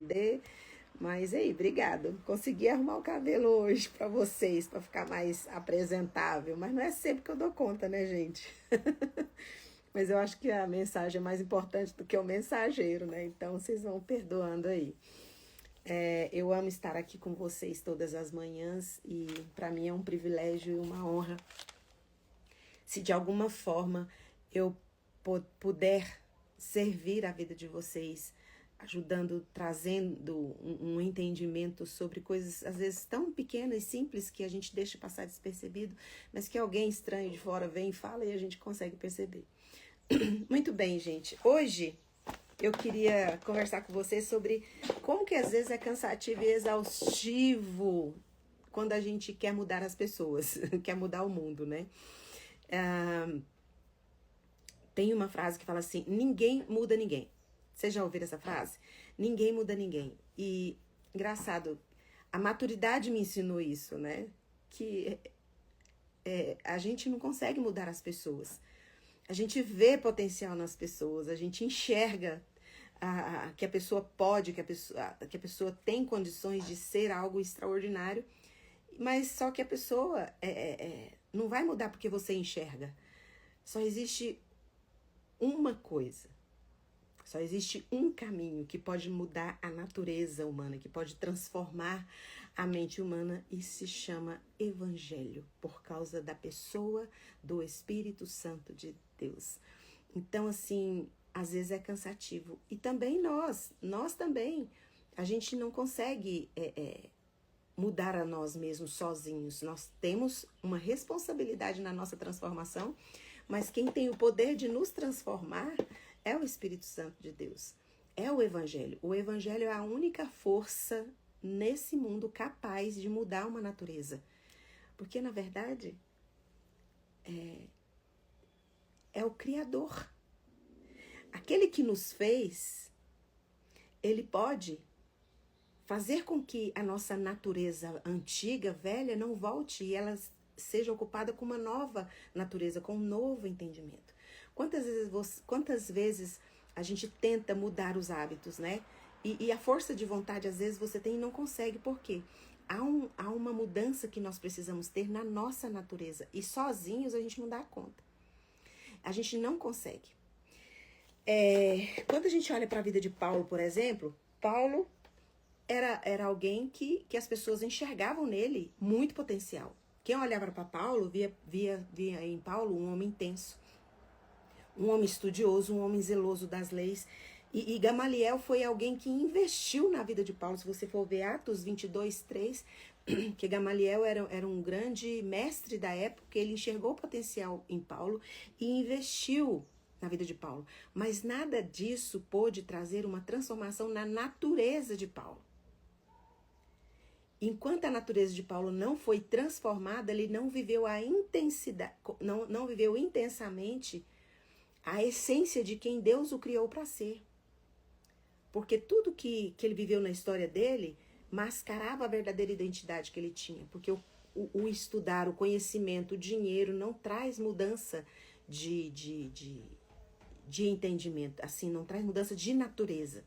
perder. Mas aí, obrigado. Consegui arrumar o cabelo hoje para vocês, para ficar mais apresentável. Mas não é sempre que eu dou conta, né, gente? Mas eu acho que a mensagem é mais importante do que o mensageiro, né? Então vocês vão perdoando aí. Eu amo estar aqui com vocês todas as manhãs e para mim é um privilégio e uma honra. Se de alguma forma eu puder servir a vida de vocês, ajudando, trazendo um entendimento sobre coisas às vezes tão pequenas e simples que a gente deixa passar despercebido, mas que alguém estranho de fora vem e fala e a gente consegue perceber. Muito bem, gente. Hoje eu queria conversar com vocês sobre como que às vezes é cansativo e exaustivo quando a gente quer mudar as pessoas, quer mudar o mundo, né? Tem uma frase que fala assim, ninguém muda ninguém. Vocês já ouviram essa frase? Ninguém muda ninguém. E, engraçado, a maturidade me ensinou isso, né? Que a gente não consegue mudar as pessoas. A gente vê potencial nas pessoas, a gente enxerga que a pessoa pode, que a pessoa tem condições de ser algo extraordinário, mas só que a pessoa não vai mudar porque você enxerga. Só existe uma coisa, só existe um caminho que pode mudar a natureza humana, que pode transformar a mente humana e se chama Evangelho, por causa da pessoa do Espírito Santo de Deus. Então, assim, às vezes é cansativo. E também nós também, a gente não consegue mudar a nós mesmos sozinhos. Nós temos uma responsabilidade na nossa transformação, mas quem tem o poder de nos transformar é o Espírito Santo de Deus. É o Evangelho. O Evangelho é a única força nesse mundo capaz de mudar uma natureza. Porque, na verdade, é o Criador. Aquele que nos fez, ele pode fazer com que a nossa natureza antiga, velha, não volte e ela seja ocupada com uma nova natureza, com um novo entendimento. Quantas vezes a gente tenta mudar os hábitos, né? E a força de vontade, às vezes, você tem e não consegue. Por quê? Há uma mudança que nós precisamos ter na nossa natureza. E sozinhos a gente não dá conta. A gente não consegue. Quando a gente olha para a vida de Paulo, por exemplo, Paulo era alguém que as pessoas enxergavam nele muito potencial. Quem olhava para Paulo via em Paulo um homem intenso, um homem estudioso, um homem zeloso das leis. E Gamaliel foi alguém que investiu na vida de Paulo. Se você for ver Atos 22:3, que Gamaliel era um grande mestre da época, ele enxergou o potencial em Paulo e investiu na vida de Paulo. Mas nada disso pôde trazer uma transformação na natureza de Paulo. Enquanto a natureza de Paulo não foi transformada, ele não viveu a intensidade, não viveu intensamente a essência de quem Deus o criou para ser. Porque tudo que ele viveu na história dele mascarava a verdadeira identidade que ele tinha. Porque o estudar, o conhecimento, o dinheiro não traz mudança de entendimento, assim, não traz mudança de natureza.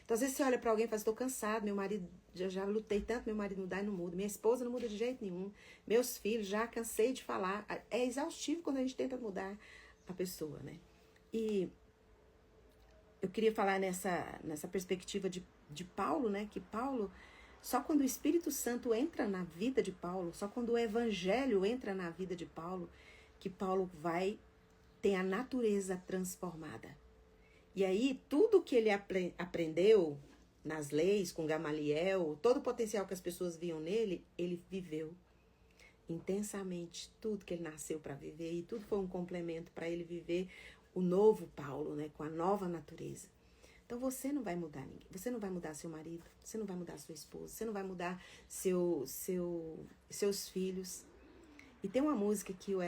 Então, às vezes você olha pra alguém e fala, estou cansado, meu marido, já lutei tanto, meu marido mudar e não muda, minha esposa não muda de jeito nenhum, meus filhos, já cansei de falar. É exaustivo quando a gente tenta mudar a pessoa, né? E eu queria falar nessa perspectiva de Paulo, né? Que Paulo, só quando o Espírito Santo entra na vida de Paulo, só quando o Evangelho entra na vida de Paulo, que Paulo vai ter a natureza transformada. E aí, tudo que ele aprendeu nas leis, com Gamaliel, todo o potencial que as pessoas viam nele, ele viveu intensamente tudo que ele nasceu para viver. E tudo foi um complemento para ele viver o novo Paulo, né, com a nova natureza. Então, você não vai mudar ninguém. Você não vai mudar seu marido, você não vai mudar sua esposa, você não vai mudar seus filhos. E tem uma música que o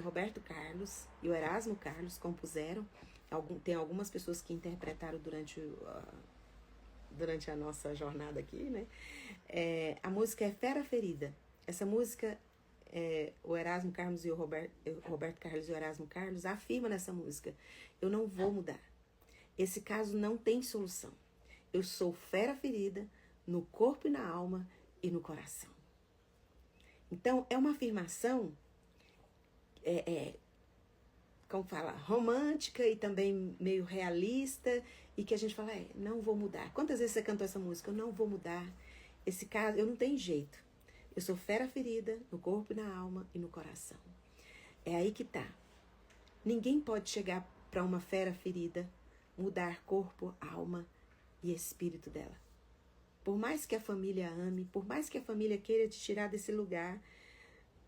Roberto Carlos e o Erasmo Carlos compuseram. Tem algumas pessoas que interpretaram durante a nossa jornada aqui, né? A música é Fera Ferida. Essa música, o Erasmo Carlos e o Roberto Carlos e o Erasmo Carlos afirmam nessa música: eu não vou mudar. Esse caso não tem solução. eu sou fera ferida no corpo e na alma e no coração. Então, é uma afirmação, como fala, romântica e também meio realista, e que a gente fala, não vou mudar. Quantas vezes você cantou essa música? Eu não vou mudar. Esse caso, eu não tenho jeito. Eu sou fera ferida no corpo e na alma e no coração. É aí que tá. Ninguém pode chegar para uma fera ferida, mudar corpo, alma e espírito dela. Por mais que a família ame, por mais que a família queira te tirar desse lugar,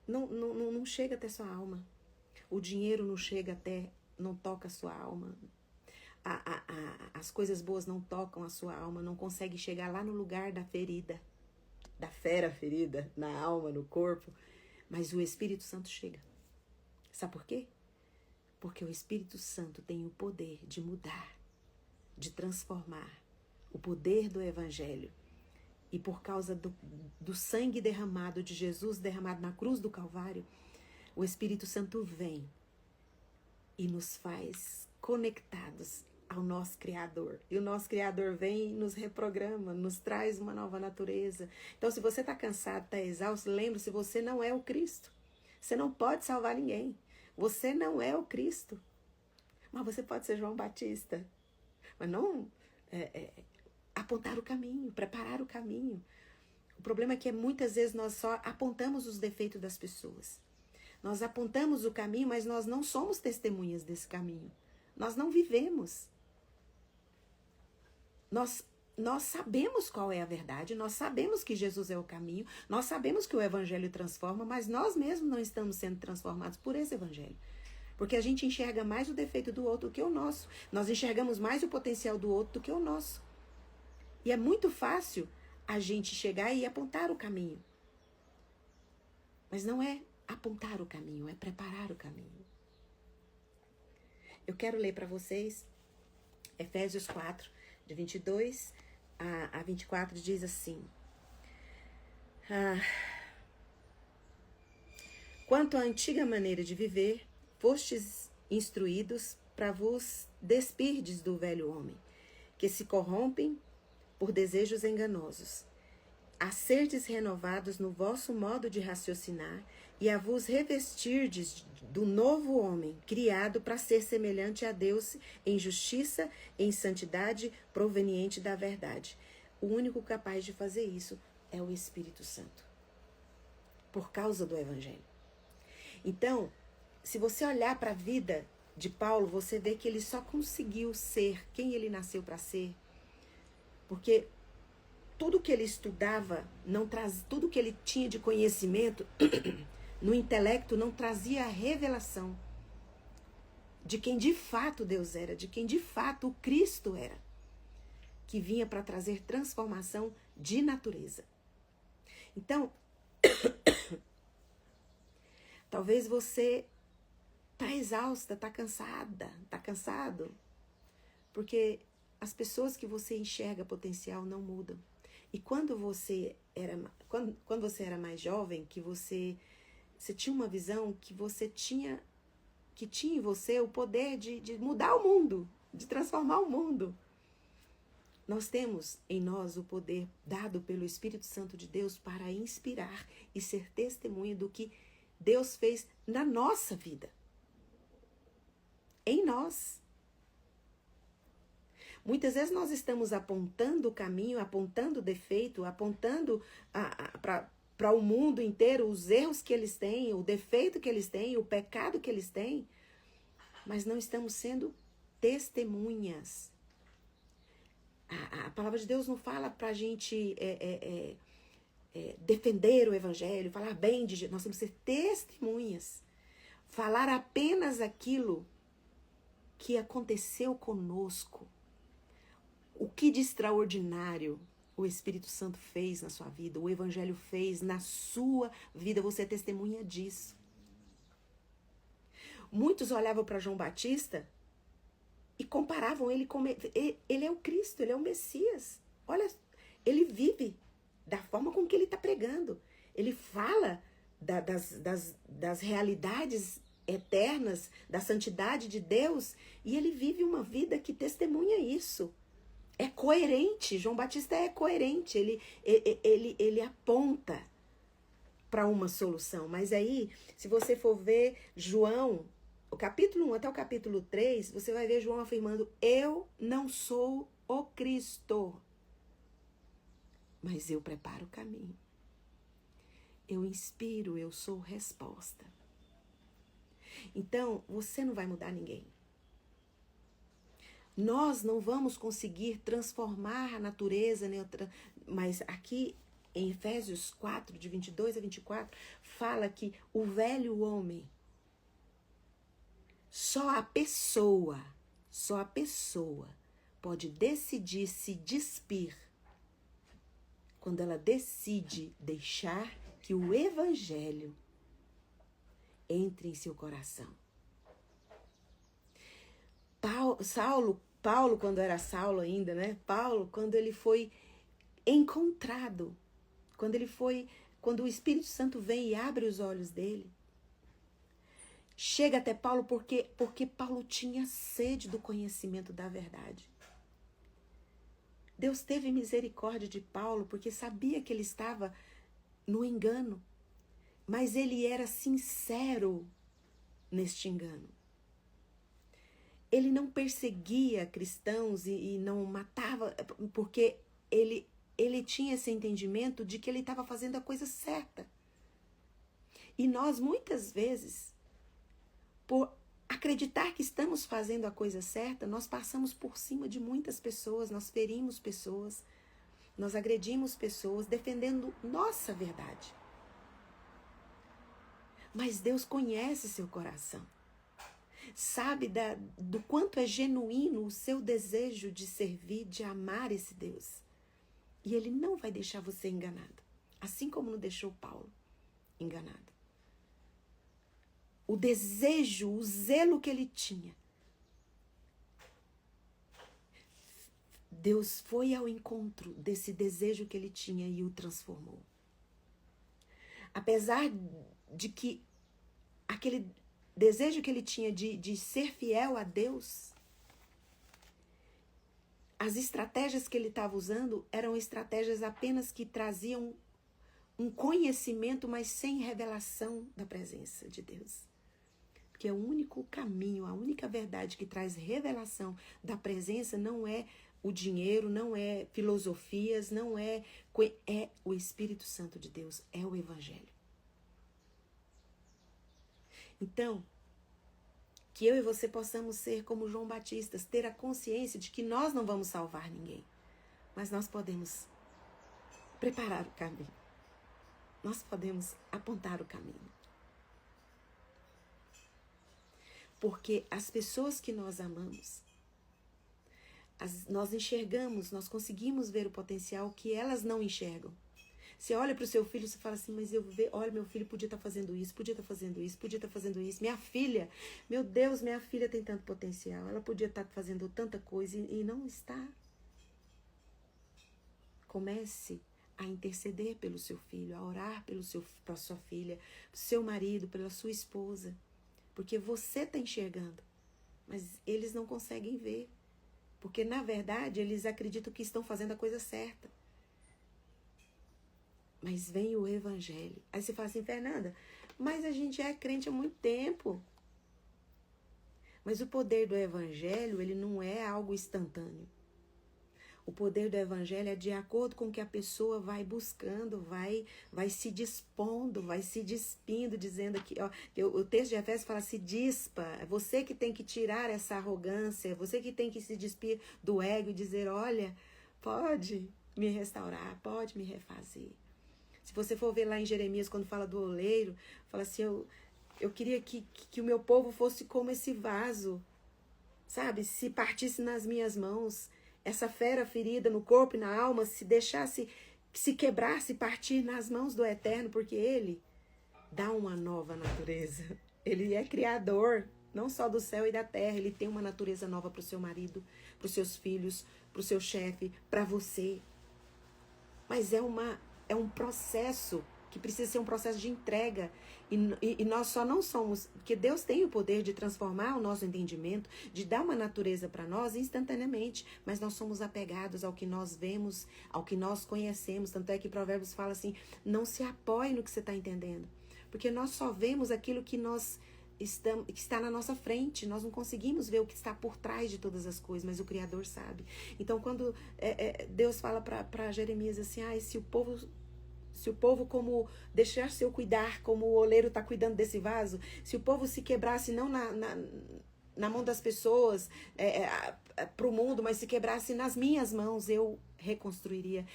não chega até sua alma. O dinheiro não chega até, não toca a sua alma. As coisas boas não tocam a sua alma, não consegue chegar lá no lugar da ferida, da fera ferida, na alma, no corpo. Mas o Espírito Santo chega. Sabe por quê? Porque o Espírito Santo tem o poder de mudar, de transformar, o poder do Evangelho. E por causa do sangue derramado de Jesus, derramado na cruz do Calvário, o Espírito Santo vem e nos faz conectados ao nosso Criador. E o nosso Criador vem e nos reprograma, nos traz uma nova natureza. Então, se você está cansado, está exausto, lembre-se, você não é o Cristo. Você não pode salvar ninguém. Você não é o Cristo. Mas você pode ser João Batista. Mas não apontar o caminho, preparar o caminho. O problema é que muitas vezes nós só apontamos os defeitos das pessoas. Nós apontamos o caminho, mas nós não somos testemunhas desse caminho. Nós não vivemos. Nós sabemos qual é a verdade, nós sabemos que Jesus é o caminho, nós sabemos que o Evangelho transforma, mas nós mesmos não estamos sendo transformados por esse Evangelho. Porque a gente enxerga mais o defeito do outro do que o nosso. Nós enxergamos mais o potencial do outro do que o nosso. E é muito fácil a gente chegar e apontar o caminho. Mas não é apontar o caminho, é preparar o caminho. Eu quero ler para vocês Efésios 4, de 22 a 24, diz assim. Quanto à antiga maneira de viver, fostes instruídos para vos despirdes do velho homem, que se corrompem por desejos enganosos, a serdes renovados no vosso modo de raciocinar e a vos revestirdes do novo homem, criado para ser semelhante a Deus em justiça, em santidade, proveniente da verdade. O único capaz de fazer isso é o Espírito Santo, por causa do Evangelho. Então, se você olhar para a vida de Paulo, você vê que ele só conseguiu ser quem ele nasceu para ser, porque tudo que ele estudava, tudo que ele tinha de conhecimento no intelecto não trazia a revelação de quem de fato Deus era, de quem de fato o Cristo era, que vinha para trazer transformação de natureza. Então, talvez você está exausta, está cansada, está cansado, porque as pessoas que você enxerga potencial não mudam. E quando você era mais jovem, que você tinha uma visão que tinha em você o poder de mudar o mundo, de transformar o mundo. Nós temos em nós o poder dado pelo Espírito Santo de Deus para inspirar e ser testemunha do que Deus fez na nossa vida. Em nós. Muitas vezes nós estamos apontando o caminho, apontando o defeito, apontando para o mundo inteiro os erros que eles têm, o defeito que eles têm, o pecado que eles têm, mas não estamos sendo testemunhas. A palavra de Deus não fala para a gente defender o Evangelho, falar bem de Jesus. Nós temos que ser testemunhas. Falar apenas aquilo que aconteceu conosco. O que de extraordinário o Espírito Santo fez na sua vida, o Evangelho fez na sua vida, você é testemunha disso. Muitos olhavam para João Batista e comparavam ele com... Ele é o Cristo, ele é o Messias. Olha, ele vive da forma com que ele está pregando. Ele fala das realidades eternas, da santidade de Deus, e ele vive uma vida que testemunha isso. É coerente. João Batista é coerente. Ele aponta para uma solução. Mas aí, se você for ver João, o capítulo 1 até o capítulo 3, você vai ver João afirmando: eu não sou o Cristo, mas eu preparo o caminho. Eu inspiro, eu sou resposta. Então, você não vai mudar ninguém. Nós não vamos conseguir transformar a natureza, mas aqui em Efésios 4, de 22 a 24, fala que o velho homem, só a pessoa pode decidir se despir quando ela decide deixar que o evangelho entre em seu coração. Paulo, quando era Saulo ainda, né? Paulo, quando ele foi encontrado, quando o Espírito Santo vem e abre os olhos dele, chega até Paulo porque Paulo tinha sede do conhecimento da verdade. Deus teve misericórdia de Paulo porque sabia que ele estava no engano, mas ele era sincero neste engano. Ele não perseguia cristãos e não matava, porque ele tinha esse entendimento de que ele estava fazendo a coisa certa. E nós, muitas vezes, por acreditar que estamos fazendo a coisa certa, nós passamos por cima de muitas pessoas, nós ferimos pessoas, nós agredimos pessoas, defendendo nossa verdade. Mas Deus conhece seu coração. Sabe do quanto é genuíno o seu desejo de servir, de amar esse Deus. E Ele não vai deixar você enganado. Assim como não deixou Paulo enganado. O desejo, o zelo que ele tinha. Deus foi ao encontro desse desejo que ele tinha e o transformou. Apesar de que aquele desejo que ele tinha de ser fiel a Deus, as estratégias que ele estava usando eram estratégias apenas que traziam um conhecimento, mas sem revelação da presença de Deus. Porque o único caminho, a única verdade que traz revelação da presença não é o dinheiro, não é filosofias, não é o Espírito Santo de Deus, é o Evangelho. Então, que eu e você possamos ser como João Batista, ter a consciência de que nós não vamos salvar ninguém, mas nós podemos preparar o caminho. Nós podemos apontar o caminho. Porque as pessoas que nós amamos, nós enxergamos, nós conseguimos ver o potencial que elas não enxergam. Você olha para o seu filho e fala assim, mas olha, meu filho podia estar fazendo isso, podia estar fazendo isso, podia estar fazendo isso. Minha filha, meu Deus, minha filha tem tanto potencial, ela podia estar fazendo tanta coisa e não está. Comece a interceder pelo seu filho, a orar pela sua filha, pelo seu marido, pela sua esposa. Porque você está enxergando, mas eles não conseguem ver. Porque, na verdade, eles acreditam que estão fazendo a coisa certa. Mas vem o Evangelho. Aí você fala assim, Fernanda, mas a gente é crente há muito tempo. Mas o poder do Evangelho, ele não é algo instantâneo. O poder do Evangelho é de acordo com o que a pessoa vai buscando, vai se dispondo, vai se despindo, dizendo que, ó, o texto de Efésios fala, se dispa, é você que tem que tirar essa arrogância, é você que tem que se despir do ego e dizer, olha, pode me restaurar, pode me refazer. Se você for ver lá em Jeremias, quando fala do oleiro, fala assim, eu queria que o meu povo fosse como esse vaso, sabe? Se partisse nas minhas mãos, essa fera ferida no corpo e na alma, se deixasse, se quebrasse, partir nas mãos do Eterno, porque Ele dá uma nova natureza. Ele é criador, não só do céu e da terra, Ele tem uma natureza nova para o seu marido, para os seus filhos, para o seu chefe, para você. Mas é um processo que precisa ser um processo de entrega. E nós só não somos... Porque Deus tem o poder de transformar o nosso entendimento, de dar uma natureza para nós instantaneamente. Mas nós somos apegados ao que nós vemos, ao que nós conhecemos. Tanto é que Provérbios fala assim, não se apoie no que você está entendendo. Porque nós só vemos aquilo que que está na nossa frente. Nós não conseguimos ver o que está por trás de todas as coisas, mas o Criador sabe. Então, quando Deus fala para Jeremias assim, se o povo como deixar seu cuidar, como o oleiro está cuidando desse vaso, se o povo se quebrasse não na mão das pessoas, para o mundo, mas se quebrasse nas minhas mãos, eu reconstruiria,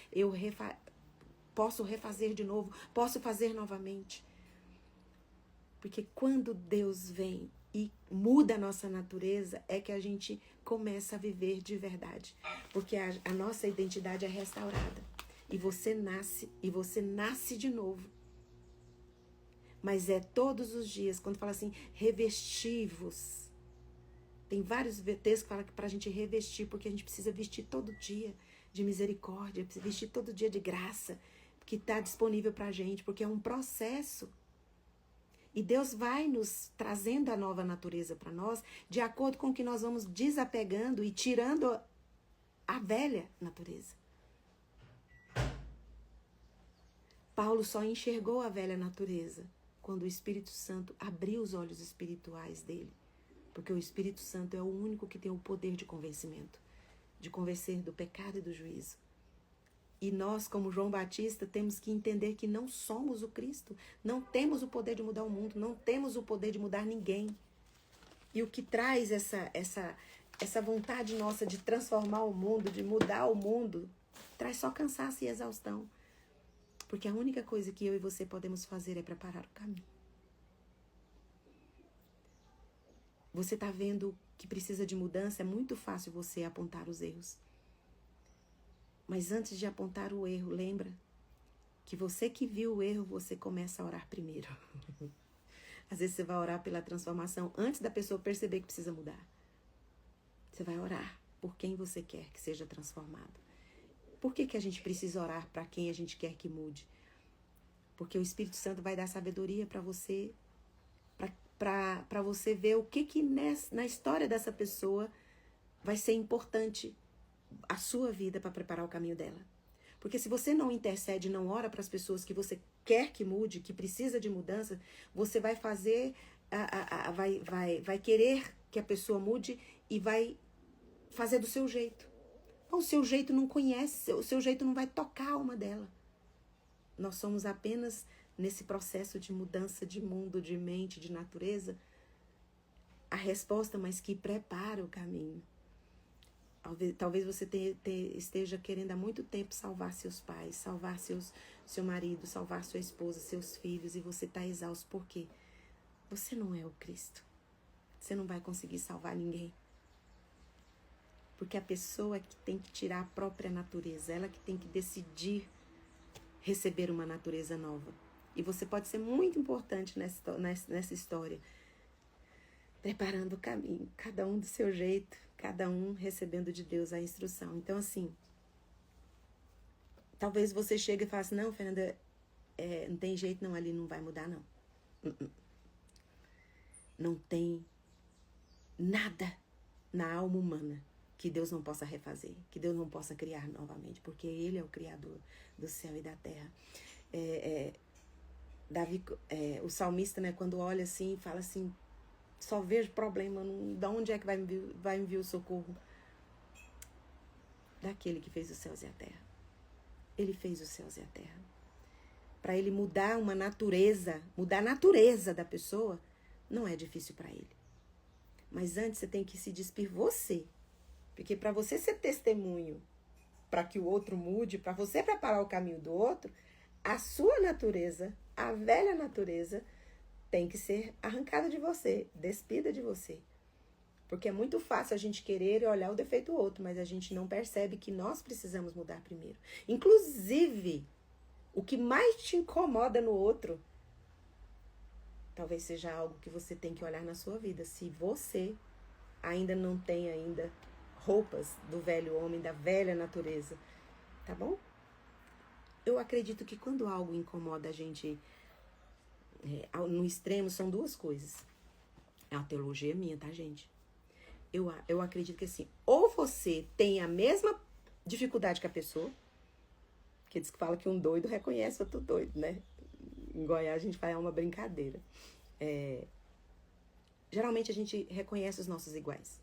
posso refazer de novo, posso fazer novamente. Porque quando Deus vem e muda a nossa natureza, é que a gente começa a viver de verdade. Porque a nossa identidade é restaurada. E você nasce de novo. Mas é todos os dias, quando fala assim, revesti-vos. Tem vários textos que falam que para a gente revestir, porque a gente precisa vestir todo dia de misericórdia, precisa vestir todo dia de graça, que está disponível para a gente, porque é um processo. E Deus vai nos trazendo a nova natureza para nós, de acordo com o que nós vamos desapegando e tirando a velha natureza. Paulo só enxergou a velha natureza quando o Espírito Santo abriu os olhos espirituais dele. Porque o Espírito Santo é o único que tem o poder de convencimento, de convencer do pecado e do juízo. E nós, como João Batista, temos que entender que não somos o Cristo. Não temos o poder de mudar o mundo. Não temos o poder de mudar ninguém. E o que traz essa vontade nossa de transformar o mundo, de mudar o mundo, traz só cansaço e exaustão. Porque a única coisa que eu e você podemos fazer é preparar o caminho. Você está vendo que precisa de mudança, é muito fácil você apontar os erros. Mas antes de apontar o erro, lembra que você que viu o erro, você começa a orar primeiro. Às vezes você vai orar pela transformação antes da pessoa perceber que precisa mudar. Você vai orar por quem você quer que seja transformado. Por que a gente precisa orar para quem a gente quer que mude? Porque o Espírito Santo vai dar sabedoria para você, para você ver o que na história dessa pessoa vai ser importante a sua vida para preparar o caminho dela. Porque se você não intercede, não ora para as pessoas que você quer que mude, que precisa de mudança, você vai fazer, vai querer que a pessoa mude e vai fazer do seu jeito. O seu jeito não conhece, o seu jeito não vai tocar a alma dela. Nós somos apenas nesse processo de mudança de mundo, de mente, de natureza, a resposta, mas que prepara o caminho. Talvez você esteja querendo há muito tempo salvar seus pais, salvar seu marido, salvar sua esposa, seus filhos, e você está exausto. Por quê? Você não é o Cristo. Você não vai conseguir salvar ninguém. Porque a pessoa que tem que tirar a própria natureza, ela que tem que decidir receber uma natureza nova. E você pode ser muito importante nessa história, preparando o caminho, cada um do seu jeito, cada um recebendo de Deus a instrução. Então, assim, talvez você chegue e fale assim, não, Fernanda, não tem jeito não, ali não vai mudar não. Não tem nada na alma humana que Deus não possa refazer, que Deus não possa criar novamente, porque Ele é o Criador do céu e da terra. Davi, o salmista, né, quando olha assim, fala assim, só vejo problema, de onde é que vai vir o socorro? Daquele que fez os céus e a terra. Ele fez os céus e a terra. Para ele mudar uma natureza, mudar a natureza da pessoa, não é difícil para ele. Mas antes você tem que se despir você. Porque para você ser testemunho, para que o outro mude, para você preparar o caminho do outro, a sua natureza, a velha natureza, tem que ser arrancada de você, despida de você. Porque é muito fácil a gente querer olhar o defeito do outro, mas a gente não percebe que nós precisamos mudar primeiro. Inclusive, o que mais te incomoda no outro, talvez seja algo que você tem que olhar na sua vida. Se você ainda não tem roupas do velho homem, da velha natureza, tá bom? eu acredito que quando algo incomoda a gente no extremo, são duas coisas. É uma teologia minha, tá, gente? Eu acredito que assim, ou você tem a mesma dificuldade que a pessoa, que diz que fala que um doido reconhece outro doido, né? Em Goiás a gente faz uma brincadeira. Geralmente a gente reconhece os nossos iguais.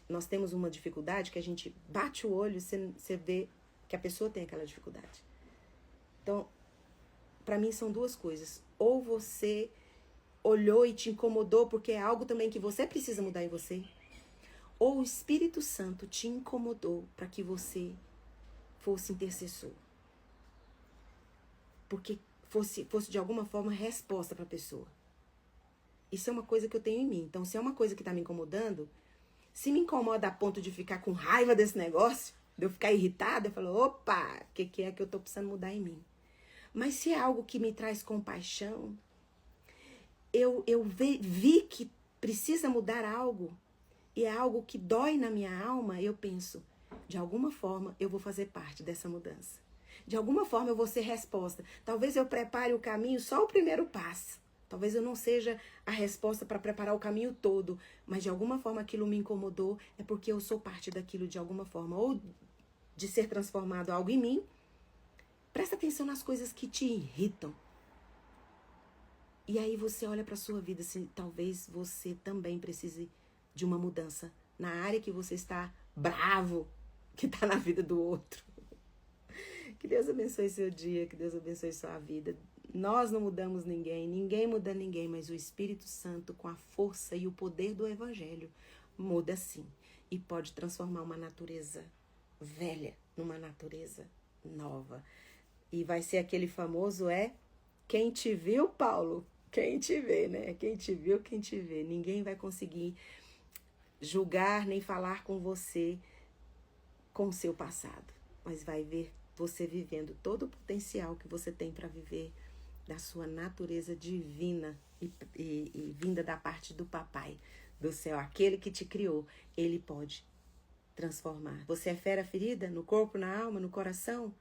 Nós temos uma dificuldade que a gente bate o olho e você vê que a pessoa tem aquela dificuldade. Então, para mim são duas coisas. Ou você olhou e te incomodou porque é algo também que você precisa mudar em você, ou o Espírito Santo te incomodou para que você fosse intercessor. Porque fosse de alguma forma resposta para a pessoa. Isso é uma coisa que eu tenho em mim. Então, se é uma coisa que está me incomodando, se me incomoda a ponto de ficar com raiva desse negócio, de eu ficar irritada, eu falo, opa, o que é que eu estou precisando mudar em mim? Mas se é algo que me traz compaixão, eu vi que precisa mudar algo, e é algo que dói na minha alma, eu penso, de alguma forma eu vou fazer parte dessa mudança. De alguma forma eu vou ser resposta. Talvez eu prepare o caminho, só o primeiro passo. Talvez eu não seja a resposta para preparar o caminho todo, mas de alguma forma aquilo me incomodou, é porque eu sou parte daquilo de alguma forma, ou de ser transformado algo em mim. Presta atenção nas coisas que te irritam. E aí você olha para a sua vida, assim, talvez você também precise de uma mudança na área que você está bravo, que está na vida do outro. Que Deus abençoe seu dia, que Deus abençoe sua vida. Nós não mudamos ninguém, ninguém muda ninguém, mas o Espírito Santo, com a força e o poder do Evangelho, muda sim. E pode transformar uma natureza velha numa natureza nova. E vai ser aquele famoso quem te viu, Paulo, quem te vê, né? Quem te viu, quem te vê. Ninguém vai conseguir julgar nem falar com você com o seu passado, mas vai ver você vivendo todo o potencial que você tem para viver da sua natureza divina e vinda da parte do Papai do céu, aquele que te criou. Ele pode transformar. Você é fera ferida no corpo, na alma, no coração?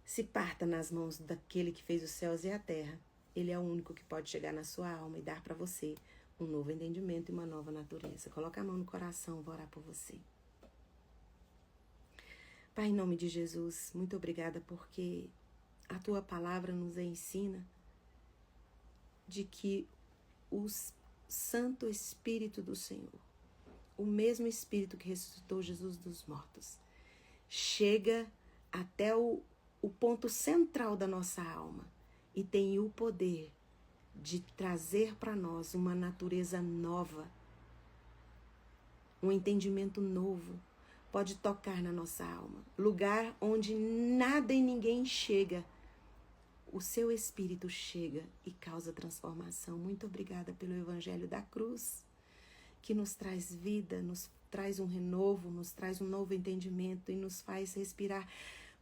Se parta nas mãos daquele que fez os céus e a terra. Ele é o único que pode chegar na sua alma e dar para você um novo entendimento e uma nova natureza. Coloca a mão no coração, vou orar por você. Pai, em nome de Jesus, muito obrigada porque a Tua palavra nos ensina de que o Santo Espírito do Senhor, o mesmo Espírito que ressuscitou Jesus dos mortos, chega até o ponto central da nossa alma e tem o poder de trazer para nós uma natureza nova, um entendimento novo. Pode tocar na nossa alma, lugar onde nada e ninguém chega. O seu Espírito chega e causa transformação. Muito obrigada pelo Evangelho da cruz, que nos traz vida, nos traz um renovo, nos traz um novo entendimento e nos faz respirar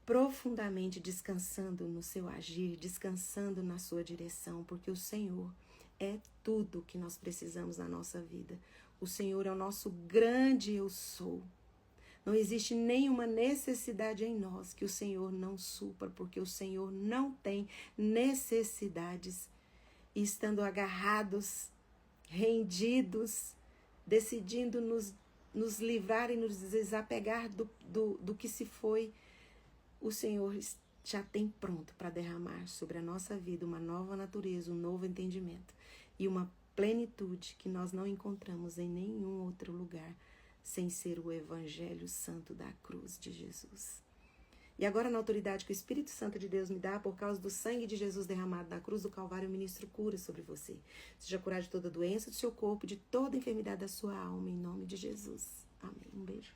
profundamente, descansando no seu agir, descansando na sua direção, porque o Senhor é tudo que nós precisamos na nossa vida. O Senhor é o nosso grande eu sou. Não existe nenhuma necessidade em nós que o Senhor não supra, porque o Senhor não tem necessidades. E estando agarrados, rendidos, decidindo nos livrar e nos desapegar do que se foi, o Senhor já tem pronto para derramar sobre a nossa vida uma nova natureza, um novo entendimento e uma plenitude que nós não encontramos em nenhum outro lugar, sem ser o Evangelho Santo da cruz de Jesus. E agora, na autoridade que o Espírito Santo de Deus me dá, por causa do sangue de Jesus derramado na cruz do Calvário, eu ministro cura sobre você. Seja curado de toda doença do seu corpo, de toda enfermidade da sua alma, em nome de Jesus. Amém. Um beijo.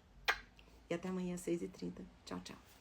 E até amanhã, às 6h30. Tchau, tchau.